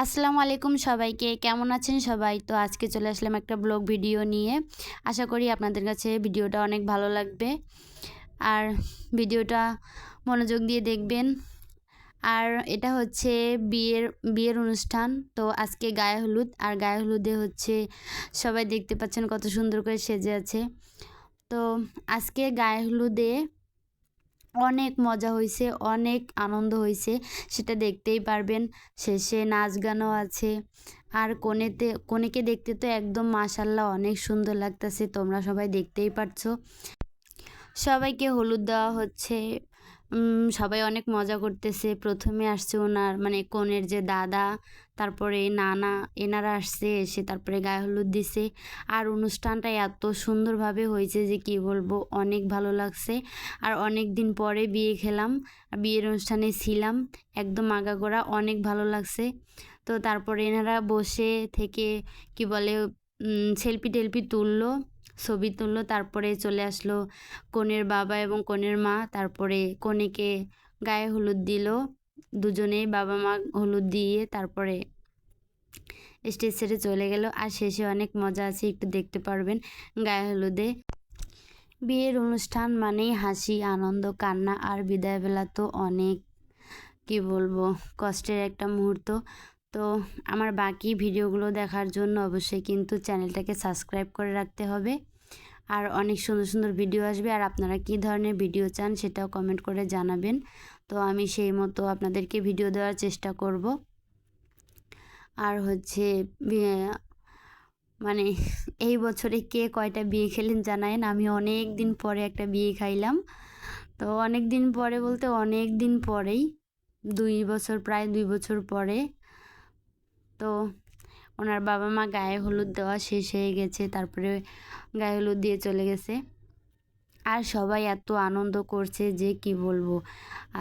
আসসালামু আলাইকুম সবাইকে, কেমন আছেন সবাই? তো আজকে চলে আসলাম একটা ব্লগ ভিডিও নিয়ে। আশা করি আপনাদের কাছে ভিডিওটা অনেক ভালো লাগবে। আর ভিডিওটা মনোযোগ দিয়ে দেখবেন। আর এটা হচ্ছে বিয়ের অনুষ্ঠান। তো আজকে গায়ে হলুদ, আর গায়ে হলুদে হচ্ছে সবাই দেখতে পাচ্ছেন কত সুন্দর করে সেজে আছে। তো আজকে গায়ে হলুদে অনেক মজা হয়েছে, অনেক আনন্দ হয়েছে, সেটা দেখতেই পারবেন। শেষে নাচ গানও আছে। আর কনেকে দেখতে তো একদম মাশাল্লাহ অনেক সুন্দর লাগতেছে, তোমরা সবাই দেখতেই পারছো। সবাইকে হলুদ দেওয়া হচ্ছে। সবাই অনেক মজা করতেছে। প্রথমে আসছে ওনার মানে কনের যে দাদা, তারপরে নানা, এনারা আসছে, এসে তারপরে গায়ে হলুদ দিছে। আর অনুষ্ঠানটা এত সুন্দরভাবে হয়েছে যে কি বলবো, অনেক ভালো লাগছে। আর অনেক দিন পরে বিয়ে খেলাম, বিয়ের অনুষ্ঠানে ছিলাম, একদম আগাগোড়া অনেক ভালো লাগছে। তো তারপরে এনারা বসে থেকে কি বলে সেলফি টেলফি তুললো, ছবি তুললো। তারপরে চলে আসলো কনের বাবা এবং কনের মা, তারপরে কনেকে গায়ে হলুদ দিল। দুজনেই বাবা মা হলুদ দিয়ে তারপরে স্টেজ ছেড়ে চলে গেল। আর শেষে অনেক মজা আছে, একটু দেখতে পারবেন গায়ে হলুদে। বিয়ের অনুষ্ঠান মানেই হাসি, আনন্দ, কান্না, আর বিদায়বেলা তো অনেক কি বলবো কষ্টের একটা মুহূর্ত। তো আমার বাকি ভিডিওগুলো দেখার জন্য অবশ্যই কিন্তু চ্যানেলটাকে সাবস্ক্রাইব করে রাখতে হবে। আর অনেক সুন্দর সুন্দর ভিডিও আসবে। আর আপনারা কী ধরনের ভিডিও চান সেটাও কমেন্ট করে জানাবেন। তো আমি সেই মতো আপনাদেরকে ভিডিও দেওয়ার চেষ্টা করব। আর হচ্ছে মানে এই বছরে কে কয়টা বিয়ে খেলেন জানায়েন। আমি অনেক দিন পরে একটা বিয়ে খাইলাম। তো অনেক দিন পরে বলতে অনেক দিন পরেই, 2 বছর, প্রায় 2 বছর পরে। তো ওনার বাবা মা গায়ে হলুদ দেওয়া শেষ হয়ে গেছে, তারপরে গায়ে হলুদ দিয়ে চলে গেছে। আর সবাই এত আনন্দ করছে যে কি বলবো।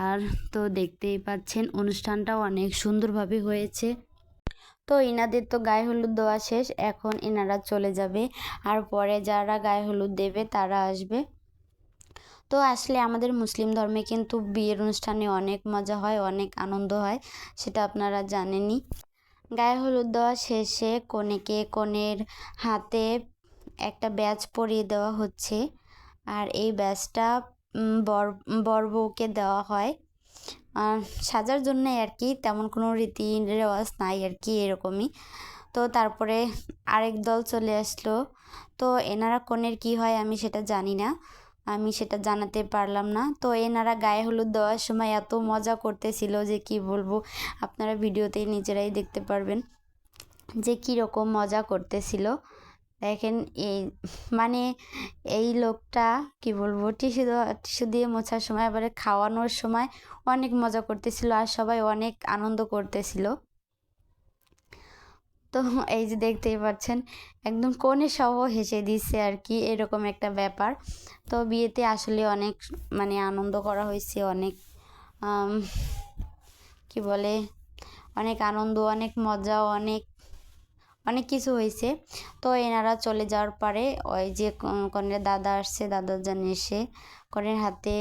আর তো দেখতেই পাচ্ছেন অনুষ্ঠানটাও অনেক সুন্দরভাবে হয়েছে। তো এনাদের তো গায়ে হলুদ দেওয়া শেষ, এখন এনারা চলে যাবে। আর পরে যারা গায়ে হলুদ দেবে তারা আসবে। তো আসলে আমাদের মুসলিম ধর্মে কিন্তু বিয়ের অনুষ্ঠানে অনেক মজা হয়, অনেক আনন্দ হয়, সেটা আপনারা জানেনই। গায়ে হলুদ দেওয়া শেষে কনেকে কনের হাতে একটা ব্যাজ পরিয়ে দেওয়া হচ্ছে। আর এই ব্যাজটা বর বউকে দেওয়া হয় সাজার জন্যে আর কি, তেমন কোনো রীতি রেওয়াজ নাই আর কি, এরকমই। তো তারপরে আরেক দল চলে আসলো। তো এনারা কনের কি হয় আমি সেটা জানি না, আমি সেটা জানাতে পারলাম না। তো এনারা গায়ে হলুদ দেওয়ার সময় এত মজা করতেছিল যে কি বলবো, আপনারা ভিডিওতে নিজেরাই দেখতে পারবেন যে কীরকম মজা করতেছিল। দেখেন এই মানে এই লোকটা কি বলবো, টিস্যু দিয়ে মোছার সময়, আবার খাওয়ানোর সময় অনেক মজা করতেছিল, আর সবাই অনেক আনন্দ করতেছিল। তো এই যে দেখতেই পাচ্ছেন একদম কোণে সহ হেসে দিচ্ছে আর কি, এরকম একটা ব্যাপার। তো বিয়েতে আসলে অনেক মানে আনন্দ করা হয়েছে, অনেক কি বলে, অনেক আনন্দ, অনেক মজা, অনেক অনেক কিছু হয়েছে। তো এনারা চলে যাওয়ার পরে ওই যে কনের দাদা আসছে, দাদার জন্য এসে কনের হাতে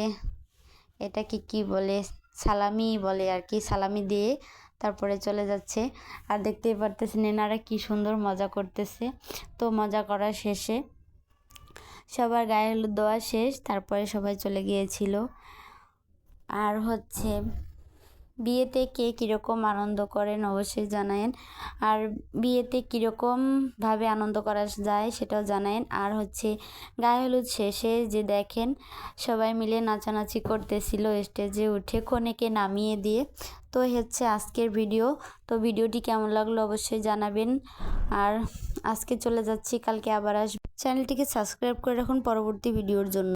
এটা কি বলে, সালামি বলে আর কি, সালামি দিয়ে তারপরে চলে যাচ্ছে। আর দেখতেই পারতেছেন এনারা কি সুন্দর মজা করতেছে। তো মজা করার শেষে সবার গায়ে হলুদ দেওয়া শেষ, তারপরে সবাই চলে গিয়েছিল। আর হচ্ছে বিয়েতে কে কীরকম আনন্দ করেন অবশ্যই জানায়েন, আর বিয়েতে কীরকমভাবে আনন্দ করা যায় সেটাও জানায়েন। আর হচ্ছে গায়ে হলুদ শেষে যে দেখেন সবাই মিলে নাচানাচি করতেছিল স্টেজে উঠে কনেকে নামিয়ে দিয়ে। তো হচ্ছে আজকের ভিডিও। তো ভিডিওটি কেমন লাগলো অবশ্যই জানাবেন। আর আজকে চলে যাচ্ছি, কালকে আবার আসবো। চ্যানেলটিকে সাবস্ক্রাইব করে রাখুন পরবর্তী ভিডিওর জন্য।